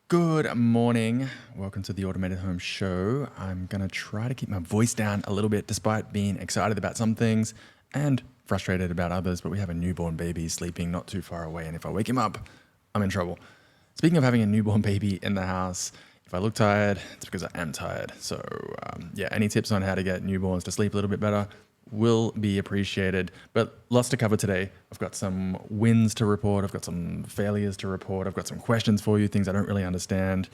Good morning. Welcome to the Automated Home Show. I'm going to try to keep my voice down a little bit despite being excited about some things and frustrated about others, but we have a newborn baby sleeping not too far away, and if I wake him up, I'm in trouble. Speaking of having a newborn baby in the house, if I look tired, it's because I am tired. So any tips on how to get newborns to sleep a little bit better will be appreciated. But lots to cover today. I've got some wins to report. I've got some failures to report. I've got some questions for you, things I don't really understand.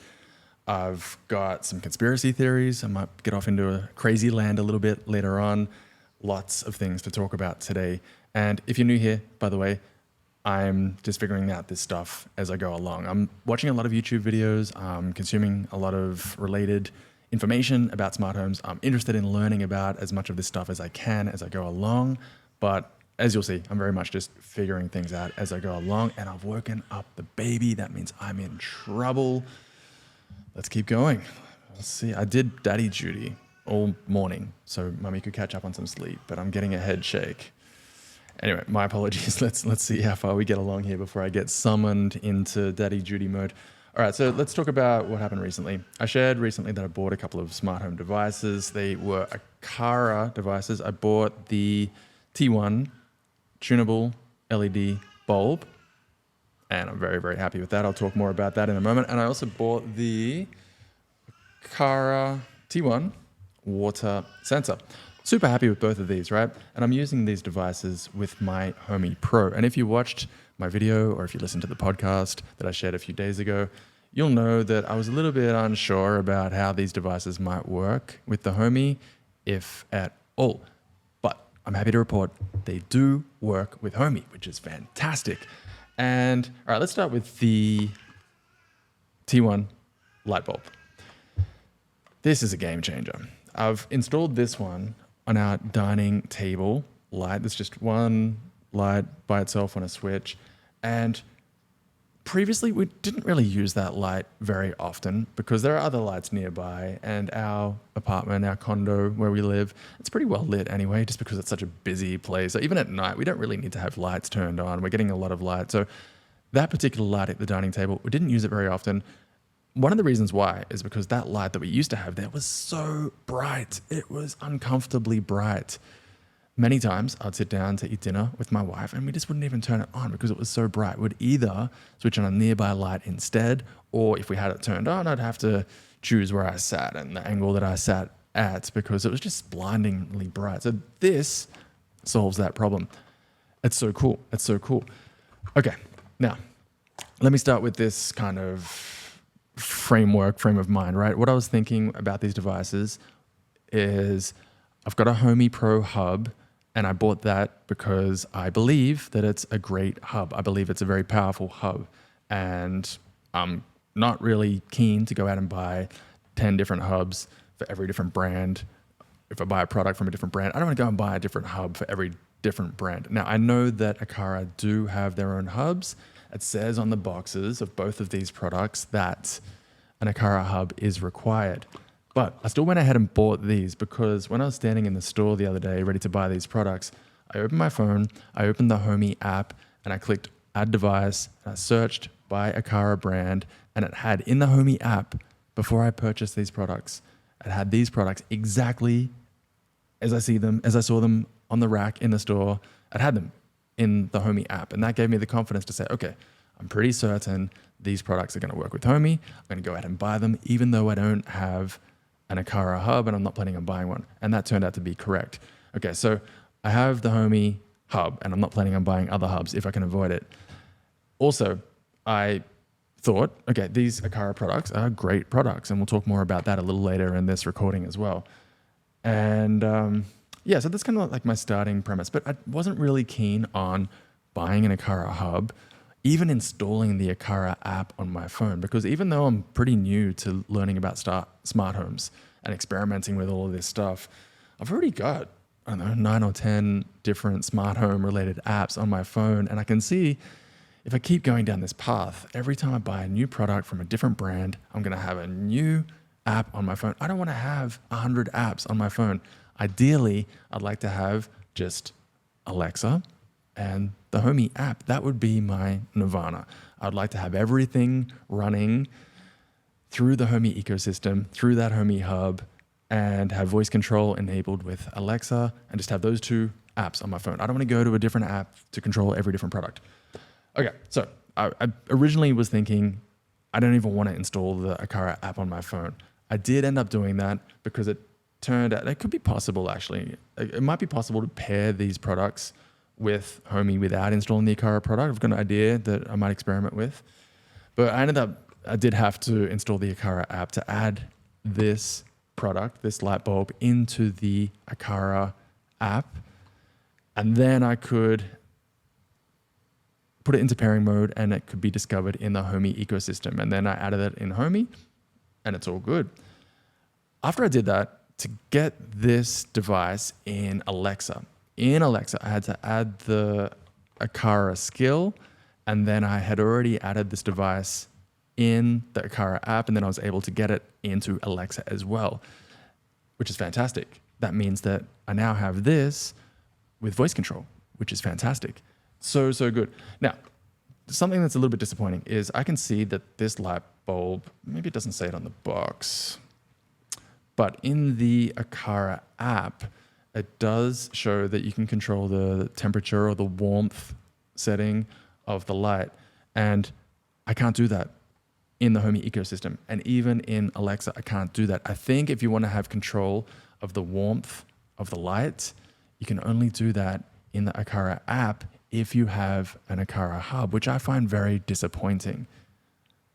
I've got some conspiracy theories. I might get off into a crazy land a little bit later on. Lots of things to talk about today. And if you're new here, by the way, I'm just figuring out this stuff as I go along. I'm watching a lot of YouTube videos. I'm consuming a lot of related information about smart homes. I'm interested in learning about as much of this stuff as I can as I go along. But as you'll see, I'm very much just figuring things out as I go along. And I've woken up the baby. That means I'm in trouble. Let's keep going. Let's see. I did daddy duty all morning, so mummy could catch up on some sleep, but I'm getting a head shake. Anyway, my apologies. Let's see how far we get along here before I get summoned into daddy duty mode. All right, so let's talk about what happened recently. I shared recently that I bought a couple of smart home devices. They were Aqara devices. I bought the T1 tunable LED bulb, and I'm very, very happy with that. I'll talk more about that in a moment. And I also bought the Aqara T1 water sensor. Super happy with both of these, right? And I'm using these devices with my Homey Pro. And if you watched my video or if you listened to the podcast that I shared a few days ago, you'll know that I was a little bit unsure about how these devices might work with the Homey, if at all. But I'm happy to report they do work with Homey, which is fantastic. And all right, let's start with the T1 light bulb. This is a game changer. I've installed this one on our dining table light. There's just one light by itself on a switch. And previously we didn't really use that light very often because there are other lights nearby, and our apartment, our condo where we live, it's pretty well lit anyway, just because it's such a busy place. So even at night, we don't really need to have lights turned on. We're getting a lot of light. So that particular light at the dining table, we didn't use it very often. One of the reasons why is because that light that we used to have there was so bright. It was uncomfortably bright. Many times I'd sit down to eat dinner with my wife and we just wouldn't even turn it on because it was so bright. We'd either switch on a nearby light instead, or if we had it turned on, I'd have to choose where I sat and the angle that I sat at because it was just blindingly bright. So this solves that problem. It's so cool. It's so cool. Okay, now let me start with this kind of frame of mind, right? What I was thinking about these devices is I've got a Homey Pro hub, and I bought that because I believe that it's a great hub. I believe it's a very powerful hub, and I'm not really keen to go out and buy 10 different hubs for every different brand. If I buy a product from a different brand, I don't want to go and buy a different hub for every different brand. Now, I know that Aqara do have their own hubs. It says on the boxes of both of these products that an Aqara hub is required. But I still went ahead and bought these because when I was standing in the store the other day ready to buy these products, I opened my phone, I opened the Homey app, and I clicked add device, and I searched by Aqara brand, and it had in the Homey app, before I purchased these products, it had these products exactly as I saw them on the rack in the store. It had them in the Homey app. And that gave me the confidence to say, okay, I'm pretty certain these products are going to work with Homey. I'm going to go ahead and buy them, even though I don't have an Aqara hub and I'm not planning on buying one. And that turned out to be correct. Okay, so I have the Homey hub and I'm not planning on buying other hubs if I can avoid it. Also, I thought, okay, these Aqara products are great products, and we'll talk more about that a little later in this recording as well. And so that's kind of like my starting premise, but I wasn't really keen on buying an Aqara hub, even installing the Aqara app on my phone, because even though I'm pretty new to learning about smart homes and experimenting with all of this stuff, I've already got, I don't know, 9 or 10 different smart home related apps on my phone. And I can see if I keep going down this path, every time I buy a new product from a different brand, I'm going to have a new app on my phone. I don't want to have 100 apps on my phone. Ideally, I'd like to have just Alexa and the Homey app. That would be my nirvana. I'd like to have everything running through the Homey ecosystem, through that Homey hub, and have voice control enabled with Alexa, and just have those two apps on my phone. I don't want to go to a different app to control every different product. Okay, so I originally was thinking, I don't even want to install the Aqara app on my phone. I did end up doing that because it turned out, it could be possible actually. It might be possible to pair these products with Homey without installing the Aqara product. I've got an idea that I might experiment with. But I did have to install the Aqara app to add this product, this light bulb, into the Aqara app. And then I could put it into pairing mode and it could be discovered in the Homey ecosystem. And then I added it in Homey and it's all good. After I did that, to get this device in Alexa, I had to add the Aqara skill, and then I had already added this device in the Aqara app, and then I was able to get it into Alexa as well, which is fantastic. That means that I now have this with voice control, which is fantastic. So good. Now, something that's a little bit disappointing is I can see that this light bulb, maybe it doesn't say it on the box, but in the Aqara app, it does show that you can control the temperature or the warmth setting of the light. And I can't do that in the Homey ecosystem. And even in Alexa, I can't do that. I think if you want to have control of the warmth of the light, you can only do that in the Aqara app if you have an Aqara hub, which I find very disappointing.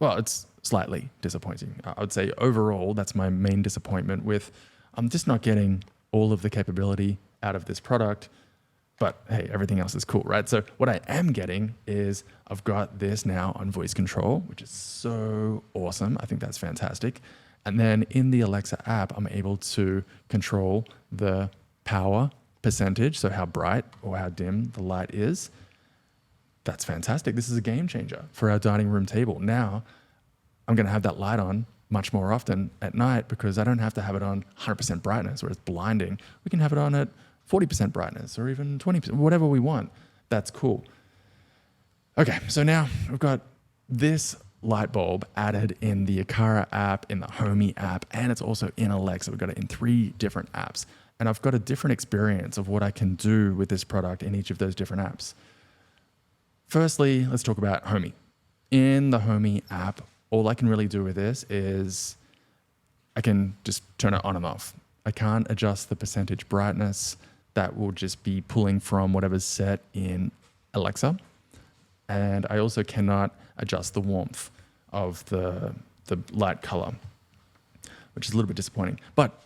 Well, it's slightly disappointing. I would say overall, that's my main disappointment with, I'm just not getting all of the capability out of this product, but hey, everything else is cool, right? So what I am getting is I've got this now on voice control, which is so awesome. I think that's fantastic. And then in the Alexa app, I'm able to control the power percentage, so how bright or how dim the light is. That's fantastic. This is a game changer for our dining room table. Now, I'm going to have that light on much more often at night because I don't have to have it on 100% brightness where it's blinding. We can have it on at 40% brightness or even 20%, whatever we want. That's cool. Okay, so now we've got this light bulb added in the Aqara app, in the Homey app, and it's also in Alexa. We've got it in 3 different apps. And I've got a different experience of what I can do with this product in each of those different apps. Firstly, let's talk about Homey. In the Homey app, all I can really do with this is I can just turn it on and off. I can't adjust the percentage brightness. That will just be pulling from whatever's set in Alexa. And I also cannot adjust the warmth of the light color, which is a little bit disappointing. But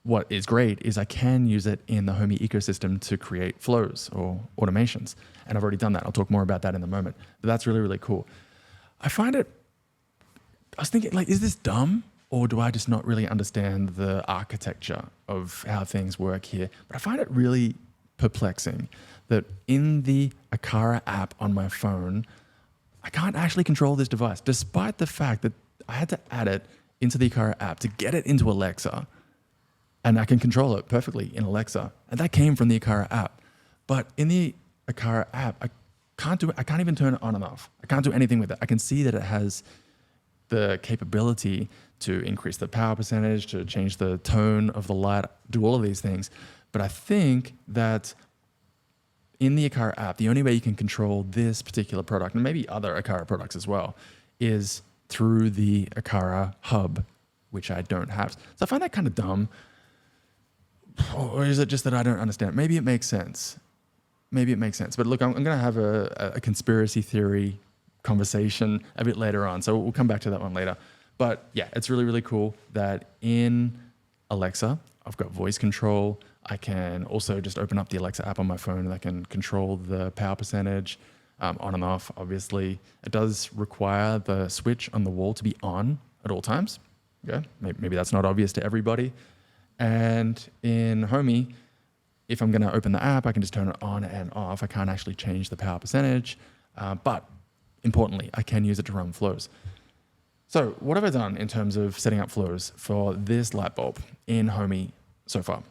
what is great is I can use it in the Homey ecosystem to create flows or automations. And I've already done that. I'll talk more about that in a moment. But that's really, really cool. I was thinking, like, is this dumb? Or do I just not really understand the architecture of how things work here? But I find it really perplexing that in the Aqara app on my phone, I can't actually control this device, despite the fact that I had to add it into the Aqara app to get it into Alexa. And I can control it perfectly in Alexa. And that came from the Aqara app. But in the Aqara app, I can't even turn it on and off. I can't do anything with it. I can see that it has the capability to increase the power percentage, to change the tone of the light, do all of these things. But I think that in the Aqara app, the only way you can control this particular product, and maybe other Aqara products as well, is through the Aqara hub, which I don't have. So I find that kind of dumb. Or is it just that I don't understand? Maybe it makes sense. But look, I'm going to have a conspiracy theory conversation a bit later on. So we'll come back to that one later. But yeah, it's really, really cool that in Alexa, I've got voice control. I can also just open up the Alexa app on my phone and I can control the power percentage on and off, obviously. It does require the switch on the wall to be on at all times. Okay, maybe that's not obvious to everybody. And in Homey, if I'm going to open the app, I can just turn it on and off. I can't actually change the power percentage. But importantly, I can use it to run flows. So what have I done in terms of setting up flows for this light bulb in Homey so far?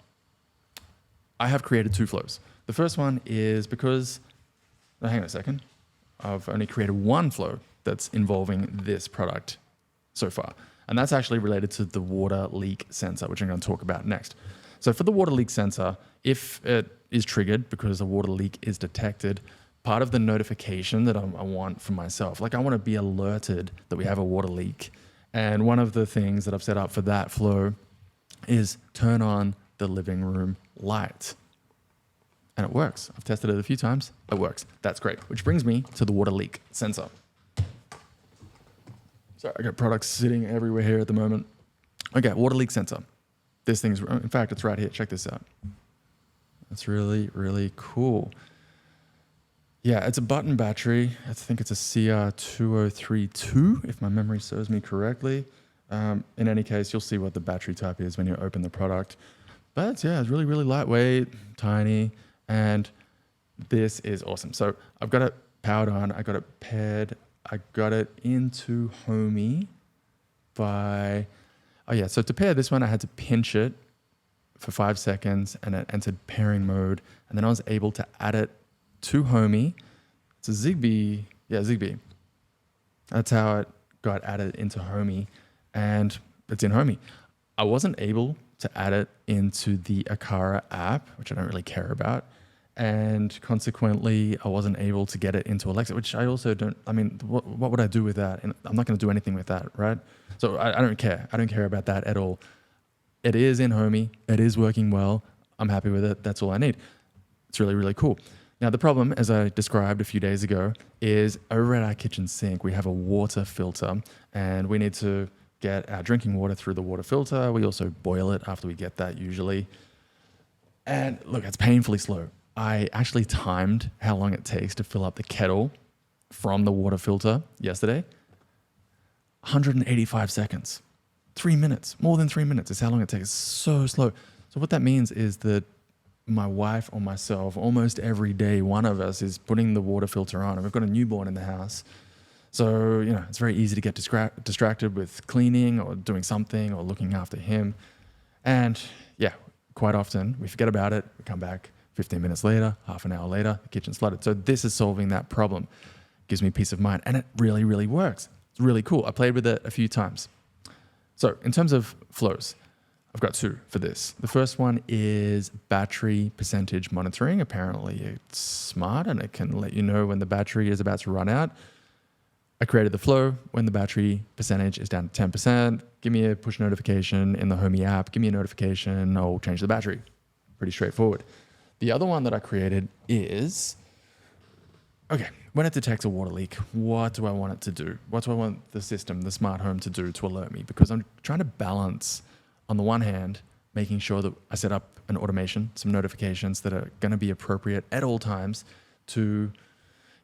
I have created 2 flows. The first one is because, hang on a second, I've only created 1 flow that's involving this product so far. And that's actually related to the water leak sensor, which I'm going to talk about next. So for the water leak sensor, if it is triggered because a water leak is detected, part of the notification that I want for myself, like I want to be alerted that we have a water leak. And one of the things that I've set up for that flow is turn on the living room light. And it works. I've tested it a few times. It works. That's great. Which brings me to the water leak sensor. Sorry, I got products sitting everywhere here at the moment. Okay, water leak sensor. This thing's, in fact, it's right here. Check this out. That's really, really cool. Yeah, it's a button battery. I think it's a CR2032, if my memory serves me correctly. In any case, you'll see what the battery type is when you open the product. But yeah, it's really, really lightweight, tiny, and this is awesome. So I've got it powered on. I got it paired. I got it into Homey by, so to pair this one, I had to pinch it for 5 seconds and it entered pairing mode. And then I was able to add it to Homey. It's a Zigbee. Yeah, Zigbee. That's how it got added into Homey. And it's in Homey. I wasn't able to add it into the Aqara app, which I don't really care about. And consequently, I wasn't able to get it into Alexa, which I also don't, what would I do with that? And I'm not going to do anything with that, right? So I don't care. I don't care about that at all. It is in Homey. It is working well. I'm happy with it. That's all I need. It's really, really cool. Now, the problem, as I described a few days ago, is over at our kitchen sink, we have a water filter and we need to get our drinking water through the water filter. We also boil it after we get that usually. And look, it's painfully slow. I actually timed how long it takes to fill up the kettle from the water filter yesterday. 185 seconds. 3 minutes. More than 3 minutes is how long it takes. It's so slow. So what that means is that my wife or myself, almost every day, one of us is putting the water filter on. And we've got a newborn in the house. So, it's very easy to get distracted with cleaning or doing something or looking after him. And yeah, quite often we forget about it. We come back 15 minutes later, half an hour later, the kitchen's flooded. So this is solving that problem. Gives me peace of mind. And it really, really works. It's really cool. I played with it a few times. So in terms of flows, I've got two for this. The first one is battery percentage monitoring. Apparently it's smart and it can let you know when the battery is about to run out. I created the flow when the battery percentage is down to 10%. Give me a push notification in the Homey app. Give me a notification. I'll change the battery. Pretty straightforward. The other one that I created is, when it detects a water leak, what do I want it to do? What do I want the system, the smart home, to do to alert me? Because I'm trying to balance, on the one hand, making sure that I set up an automation, some notifications that are going to be appropriate at all times to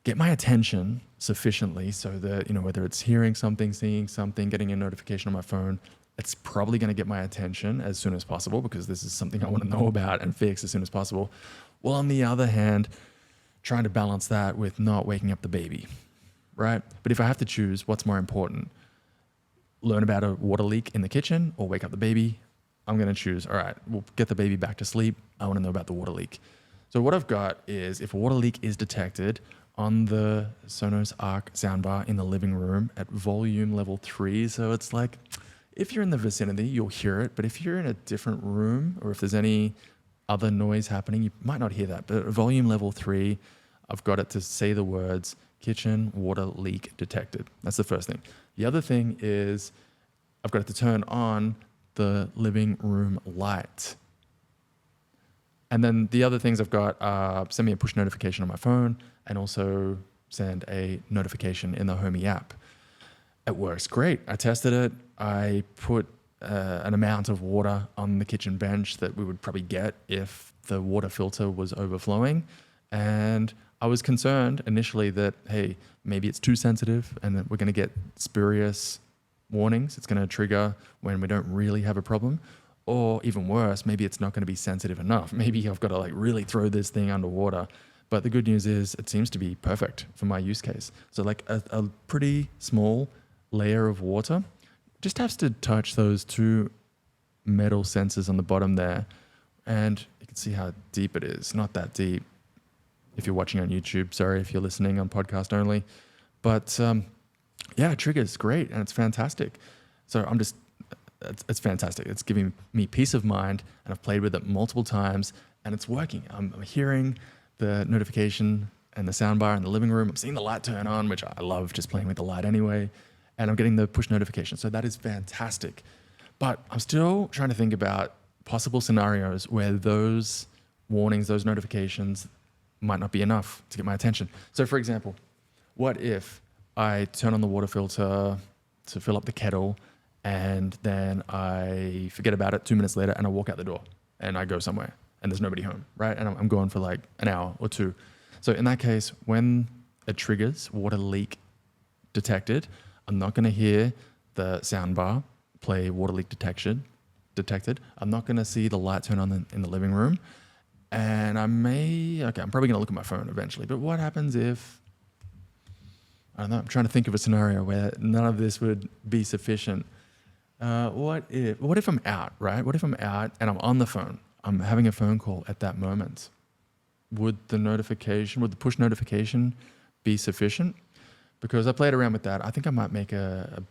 get my attention sufficiently so that, whether it's hearing something, seeing something, getting a notification on my phone, it's probably going to get my attention as soon as possible because this is something I want to know about and fix as soon as possible. Well, on the other hand, trying to balance that with not waking up the baby, right? But if I have to choose what's more important, learn about a water leak in the kitchen or wake up the baby, I'm going to choose, all right, we'll get the baby back to sleep. I want to know about the water leak. So what I've got is if a water leak is detected on the Sonos Arc soundbar in the living room at volume level 3, so it's like, if you're in the vicinity, you'll hear it. But if you're in a different room or if there's any other noise happening, you might not hear that. But at volume level 3, I've got it to say the words kitchen water leak detected. That's the first thing. The other thing is I've got it to turn on the living room light. And then the other things I've got, send me a push notification on my phone and also send a notification in the Homey app. It works great. I tested it. I put an amount of water on the kitchen bench that we would probably get if the water filter was overflowing. And I was concerned initially that, hey, maybe it's too sensitive and that we're going to get spurious warnings. It's going to trigger when we don't really have a problem. Or even worse, maybe it's not going to be sensitive enough. Maybe I've got to really throw this thing underwater. But the good news is it seems to be perfect for my use case. So a pretty small layer of water just has to touch those two metal sensors on the bottom there. And you can see how deep it is. Not that deep if you're watching on YouTube. Sorry if you're listening on podcast only. But it triggers great and it's fantastic. So it's fantastic. It's giving me peace of mind, and I've played with it multiple times, and it's working. I'm hearing the notification and the soundbar in the living room. I'm seeing the light turn on, which I love just playing with the light anyway, and I'm getting the push notification. So that is fantastic. But I'm still trying to think about possible scenarios where those warnings, those notifications might not be enough to get my attention. So for example, what if I turn on the water filter to fill up the kettle, and then I forget about it 2 minutes later, and I walk out the door and I go somewhere and there's nobody home, right? And I'm gone for like an hour or two. So in that case, when it triggers water leak detected, I'm not going to hear the sound bar play water leak detected. I'm not going to see the light turn on in the living room. And I'm probably going to look at my phone eventually. But what happens if, I don't know, I'm trying to think of a scenario where none of this would be sufficient. What if I'm out, right? What if I'm out and I'm on the phone? I'm having a phone call at that moment. Would the push notification be sufficient? Because I played around with that. I think I might make a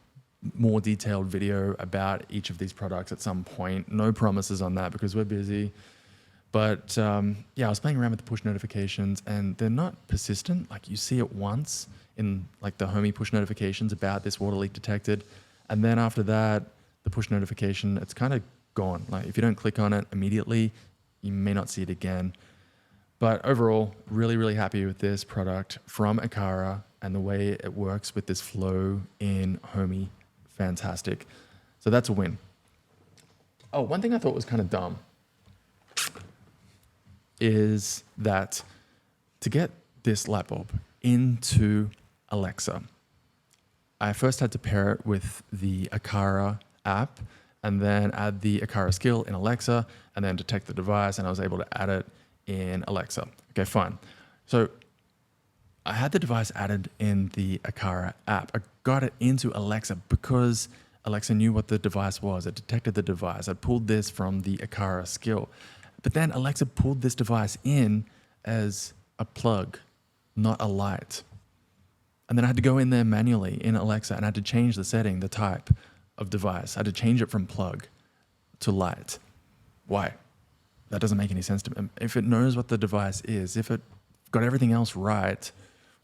more detailed video about each of these products at some point. No promises on that because we're busy. But yeah, I was playing around with the push notifications, and they're not persistent. Like, you see it once in like the Homey push notifications about this water leak detected, and then after that, the push notification, it's kind of gone. Like, if you don't click on it immediately, you may not see it again. But overall, really, really happy with this product from Aqara and the way it works with this flow in Homey. Fantastic. So that's a win. Oh, one thing I thought was kind of dumb is that to get this light bulb into Alexa, I first had to pair it with the Aqara app and then add the Aqara skill in Alexa and then detect the device, and I was able to add it in Alexa. Okay, fine. So I had the device added in the Aqara app. I got it into Alexa because Alexa knew what the device was. It detected the device. I pulled this from the Aqara skill. But then Alexa pulled this device in as a plug, not a light. And then I had to go in there manually in Alexa and I had to change the setting, the type of device. I had to change it from plug to light. Why? That doesn't make any sense to me. If it knows what the device is, if it got everything else right,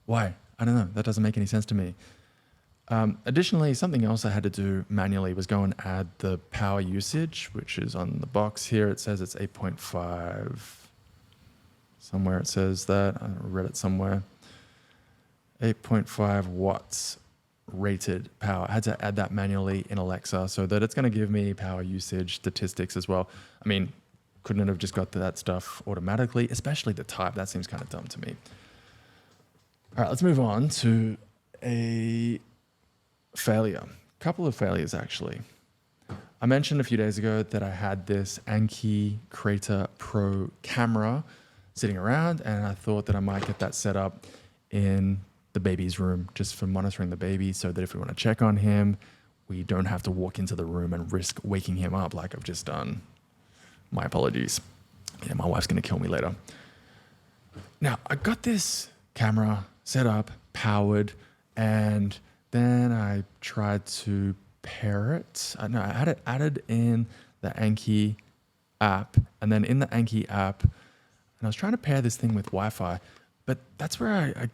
why? I don't know. That doesn't make any sense to me. Additionally, something else I had to do manually was go and add the power usage, which is on the box here. It says it's 8.5. Somewhere it says that. I read it somewhere. 8.5 watts rated power. I had to add that manually in Alexa so that it's going to give me power usage statistics as well. I mean, couldn't it have just got that stuff automatically? Especially the type. That seems kind of dumb to me. All right, let's move on to a failure. A couple of failures, actually. I mentioned a few days ago that I had this Aqara Pro camera sitting around, and I thought that I might get that set up in the baby's room just for monitoring the baby so that if we want to check on him, we don't have to walk into the room and risk waking him up like I've just done. My apologies. Yeah, my wife's going to kill me later. Now, I got this camera set up, powered, and then I tried to pair it. I had it added in the Anki app, and then in the Anki app, and I was trying to pair this thing with Wi-Fi, but that's where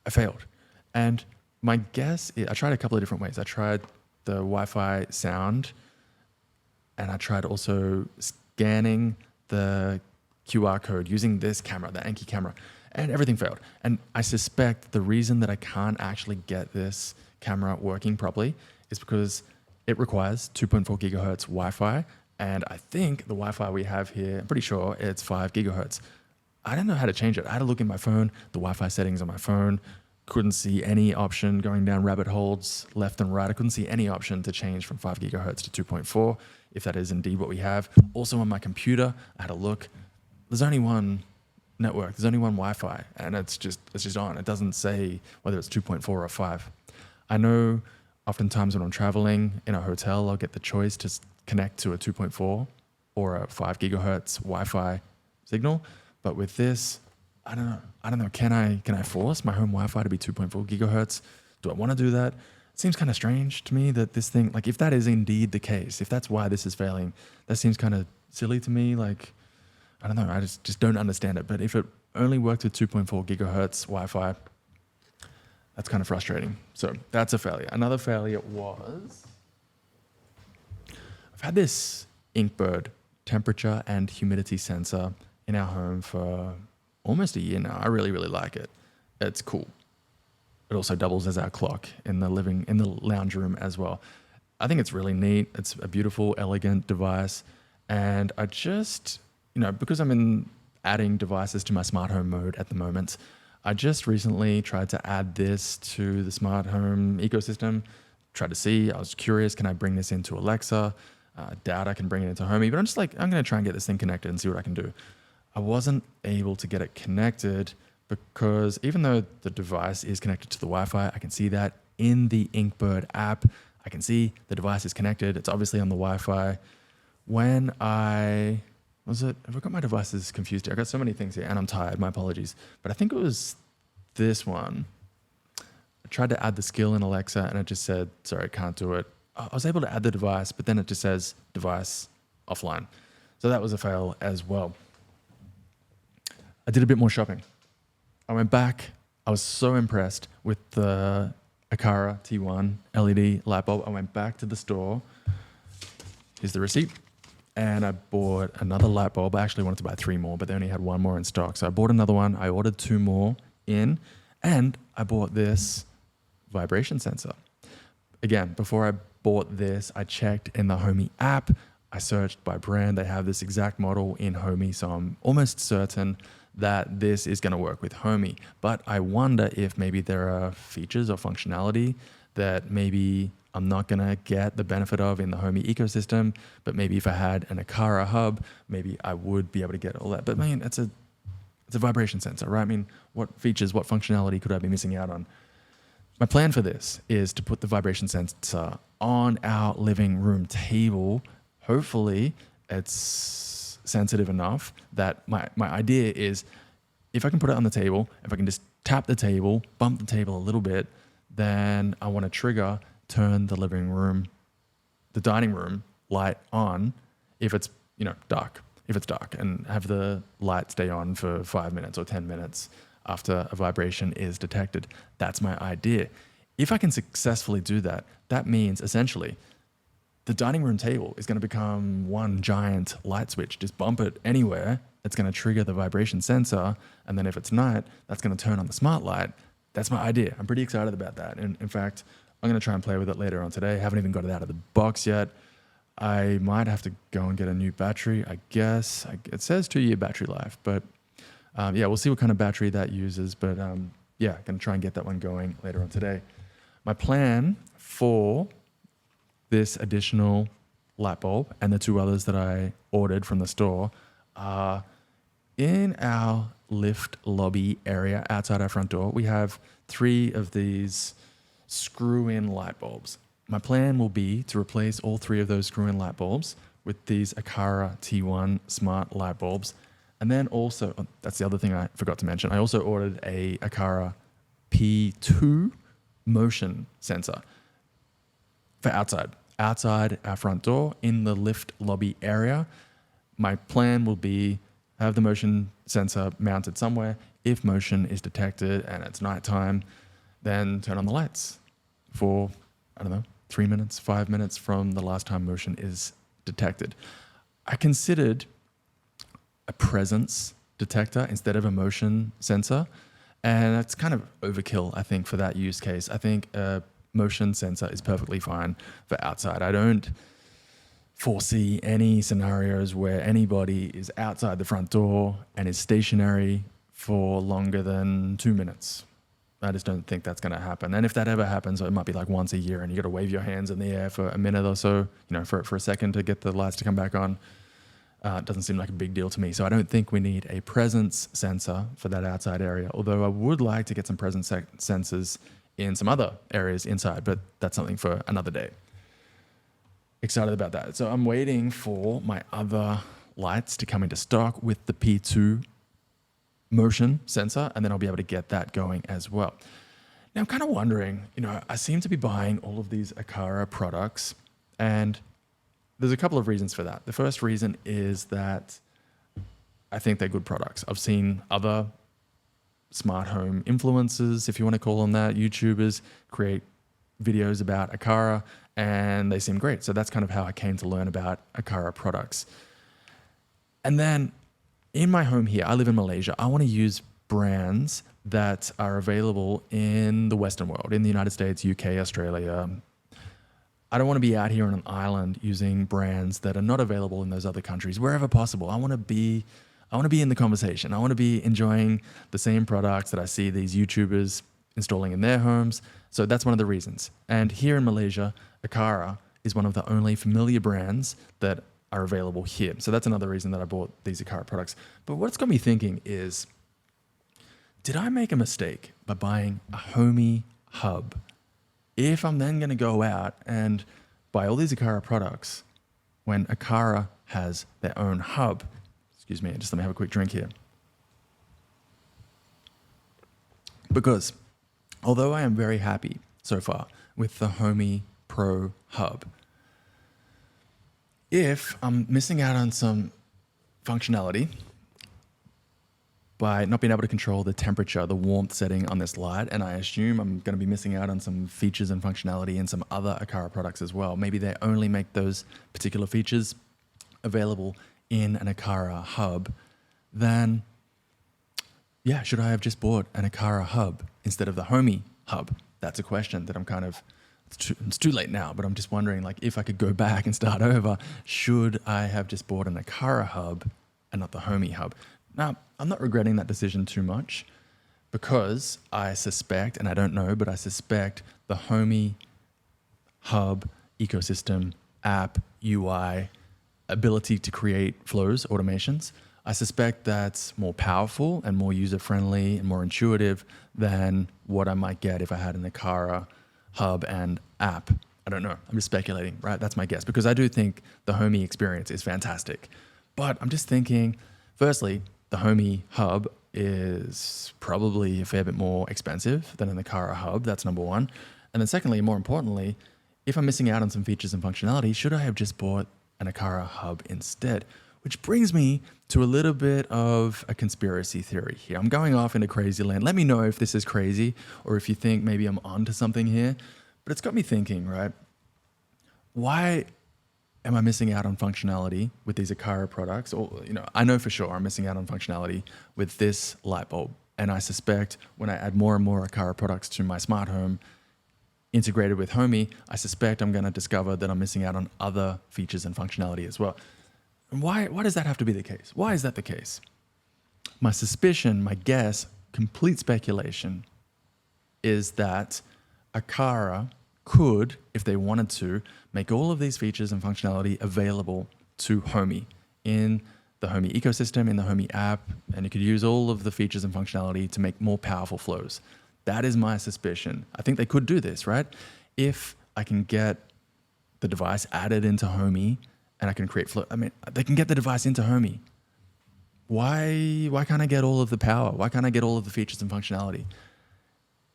I failed. And my guess is, I tried a couple of different ways. I tried the Wi-Fi sound, and I tried also scanning the QR code using this camera, the Anki camera, and everything failed. And I suspect the reason that I can't actually get this camera working properly is because it requires 2.4 gigahertz Wi-Fi, and I think the Wi-Fi we have here, I'm pretty sure it's 5 gigahertz. I don't know how to change it. I had to look in my phone, the Wi-Fi settings on my phone, couldn't see any option going down rabbit holes left and right. I couldn't see any option to change from 5 gigahertz to 2.4, if that is indeed what we have. Also on my computer, I had a look. There's only one network, there's only one Wi-Fi, and it's just on. It doesn't say whether it's 2.4 or 5. I know oftentimes when I'm traveling in a hotel, I'll get the choice to connect to a 2.4 or a 5 gigahertz Wi-Fi signal. But with this, I don't know. Can I force my home Wi-Fi to be 2.4 gigahertz? Do I want to do that? seems kind of strange to me that this thing, like if that is indeed the case, if that's why this is failing, that seems kind of silly to me. Like, I don't know, I just don't understand it. But if it only worked with 2.4 gigahertz Wi-Fi, that's kind of frustrating. So that's a failure. Another failure was, I've had this Inkbird temperature and humidity sensor in our home for almost a year now. I really, really like it. It's cool. It also doubles as our clock in the lounge room as well. I think it's really neat. It's a beautiful, elegant device. And I just, because I'm adding devices to my smart home mode at the moment, I just recently tried to add this to the smart home ecosystem. Tried to see, I was curious, can I bring this into Alexa? Doubt I can bring it into Homey, but I'm just like, I'm going to try and get this thing connected and see what I can do. I wasn't able to get it connected because even though the device is connected to the Wi-Fi, I can see that in the Inkbird app. I can see the device is connected. It's obviously on the Wi-Fi. Have I got my devices confused here? I got so many things here and I'm tired, my apologies. But I think it was this one. I tried to add the skill in Alexa and it just said, sorry, I can't do it. I was able to add the device, but then it just says device offline. So that was a fail as well. I did a bit more shopping. I went back. I was so impressed with the Aqara T1 LED light bulb. I went back to the store. Here's the receipt. And I bought another light bulb. I actually wanted to buy 3 more, but they only had 1 more in stock. So I bought another one. I ordered 2 more in, and I bought this vibration sensor. Again, before I bought this, I checked in the Homey app. I searched by brand. They have this exact model in Homey, so I'm almost certain that this is going to work with Homey. But I wonder if maybe there are features or functionality that maybe I'm not going to get the benefit of in the Homey ecosystem, but maybe if I had an Aqara hub, maybe I would be able to get all that. But I mean, it's a vibration sensor, right? I mean, what features, what functionality could I be missing out on? My plan for this is to put the vibration sensor on our living room table. Hopefully it's sensitive enough that my idea is if I can put it on the table, if I can just tap the table, bump the table a little bit, then I want to turn the dining room light on if it's dark. If it's dark, and have the light stay on for 5 minutes or 10 minutes after a vibration is detected. That's my idea. If I can successfully do that, that means essentially the dining room table is going to become one giant light switch. Just bump it anywhere, it's going to trigger the vibration sensor, and then if it's night, that's going to turn on the smart light. That's my idea. I'm pretty excited about that. And in fact, I'm going to try and play with it later on today. I haven't even got it out of the box yet. I might have to go and get a new battery, I guess. It says 2-year battery life, but we'll see what kind of battery that uses. But going to try and get that one going later on today. My plan for this additional light bulb and the 2 others that I ordered from the store are in our lift lobby area outside our front door. We have 3 of these screw-in light bulbs. My plan will be to replace all 3 of those screw-in light bulbs with these Aqara T1 smart light bulbs. And then also, that's the other thing I forgot to mention, I also ordered a Aqara P2 motion sensor for outside our front door in the lift lobby area. My plan will be have the motion sensor mounted somewhere. If motion is detected and it's nighttime, then turn on the lights for, 3 minutes, 5 minutes from the last time motion is detected. I considered a presence detector instead of a motion sensor, and that's kind of overkill, I think, for that use case. I think a motion sensor is perfectly fine for outside. I don't foresee any scenarios where anybody is outside the front door and is stationary for longer than 2 minutes. I just don't think that's going to happen. And if that ever happens, it might be like once a year and you got to wave your hands in the air for a minute or so, for a second to get the lights to come back on. It doesn't seem like a big deal to me. So I don't think we need a presence sensor for that outside area, although I would like to get some presence sensors in some other areas inside, but that's something for another day. Excited about that. So I'm waiting for my other lights to come into stock with the P2 motion sensor, and then I'll be able to get that going as well. Now I'm kind of wondering, I seem to be buying all of these Aqara products, and there's a couple of reasons for that. The first reason is that I think they're good products. I've seen other smart home influencers, if you want to call them that, YouTubers, create videos about Aqara, and they seem great. So that's kind of how I came to learn about Aqara products. And then in my home here, I live in Malaysia. I want to use brands that are available in the Western world, in the United States, UK, Australia. I don't want to be out here on an island using brands that are not available in those other countries. Wherever possible, I want to be in the conversation. I want to be enjoying the same products that I see these YouTubers installing in their homes. So that's one of the reasons. And here in Malaysia, Aqara is one of the only familiar brands that are available here. So that's another reason that I bought these Aqara products. But what's got me thinking is, did I make a mistake by buying a Homey hub? If I'm then going to go out and buy all these Aqara products when Aqara has their own hub. Excuse me, just let me have a quick drink here. Because although I am very happy so far with the Homey Pro hub, if I'm missing out on some functionality by not being able to control the temperature, the warmth setting on this light, and I assume I'm going to be missing out on some features and functionality in some other Aqara products as well. Maybe they only make those particular features available in an Aqara hub. Then, yeah, should I have just bought an Aqara hub instead of the Homey hub? That's a question that it's too late now, but I'm just wondering, like, if I could go back and start over, should I have just bought an Aqara hub and not the Homey hub? Now, I'm not regretting that decision too much because I suspect, and I don't know, but I suspect the Homey hub ecosystem, app, UI, ability to create flows, automations, I suspect that's more powerful and more user-friendly and more intuitive than what I might get if I had an Aqara hub and app. I don't know. I'm just speculating, right? That's my guess, because I do think the Homey experience is fantastic. But I'm just thinking, firstly, the Homey hub is probably a fair bit more expensive than an Aqara hub. That's number one. And then secondly, more importantly, if I'm missing out on some features and functionality, should I have just bought an Aqara hub instead? Which brings me to a little bit of a conspiracy theory here. I'm going off into crazy land. Let me know if this is crazy or if you think maybe I'm onto something here. But it's got me thinking, right? Why am I missing out on functionality with these Aqara products? Or, I know for sure I'm missing out on functionality with this light bulb. And I suspect when I add more and more Aqara products to my smart home integrated with Homey, I suspect I'm going to discover that I'm missing out on other features and functionality as well. And why does that have to be the case? Why is that the case? My suspicion, my guess, complete speculation, is that Aqara could, if they wanted to, make all of these features and functionality available to Homey in the Homey ecosystem, in the Homey app, and you could use all of the features and functionality to make more powerful flows. That is my suspicion. I think they could do this, right? If I can get the device added into Homey and I can create flow. I mean, they can get the device into Homey. Why can't I get all of the power? Why can't I get all of the features and functionality?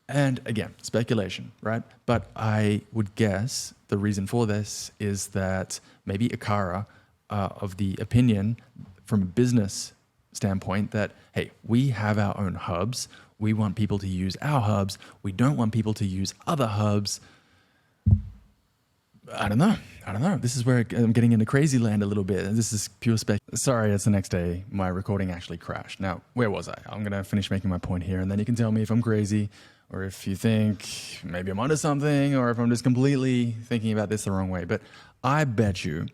And again, speculation, right? But I would guess the reason for this is that maybe Aqara of the opinion from a business standpoint that, hey, we have our own hubs. We want people to use our hubs. We don't want people to use other hubs. I don't know. This is where I'm getting into crazy land a little bit. This is pure spec. Sorry, it's the next day. My recording actually crashed. Now, where was I? I'm going to finish making my point here, and then you can tell me if I'm crazy or if you think maybe I'm onto something or if I'm just completely thinking about this the wrong way. But I bet you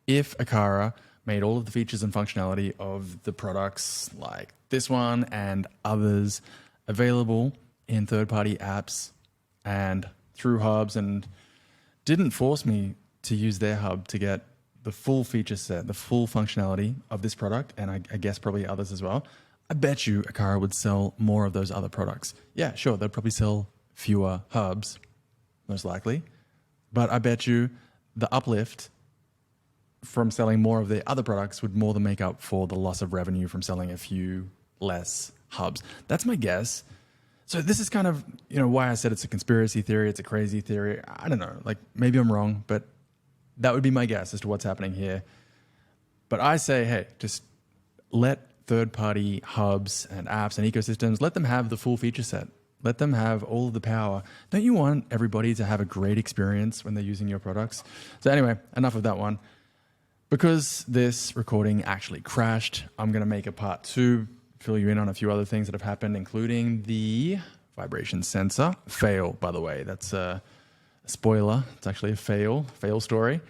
if Aqara made all of the features and functionality of the products like this one and others available in third-party apps and through hubs and didn't force me to use their hub to get the full feature set, the full functionality of this product, and I guess probably others as well, I bet you Aqara would sell more of those other products. Yeah, sure, they'd probably sell fewer hubs, most likely, but I bet you the uplift from selling more of the other products would more than make up for the loss of revenue from selling a few less hubs. That's my guess. So this is kind of, why I said it's a conspiracy theory. It's a crazy theory. I don't know. Like, maybe I'm wrong, but that would be my guess as to what's happening here. But I say, hey, just let third-party hubs and apps and ecosystems, let them have the full feature set. Let them have all of the power. Don't you want everybody to have a great experience when they're using your products? So anyway, enough of that one. Because this recording actually crashed, I'm going to make a part 2, fill you in on a few other things that have happened, including the vibration sensor. Fail, by the way. That's a spoiler. It's actually a fail story.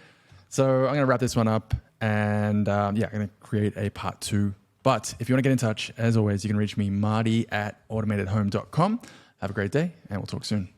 So I'm going to wrap this one up and I'm going to create a part 2. But if you want to get in touch, as always, you can reach me, Marty@automatedhome.com. Have a great day and we'll talk soon.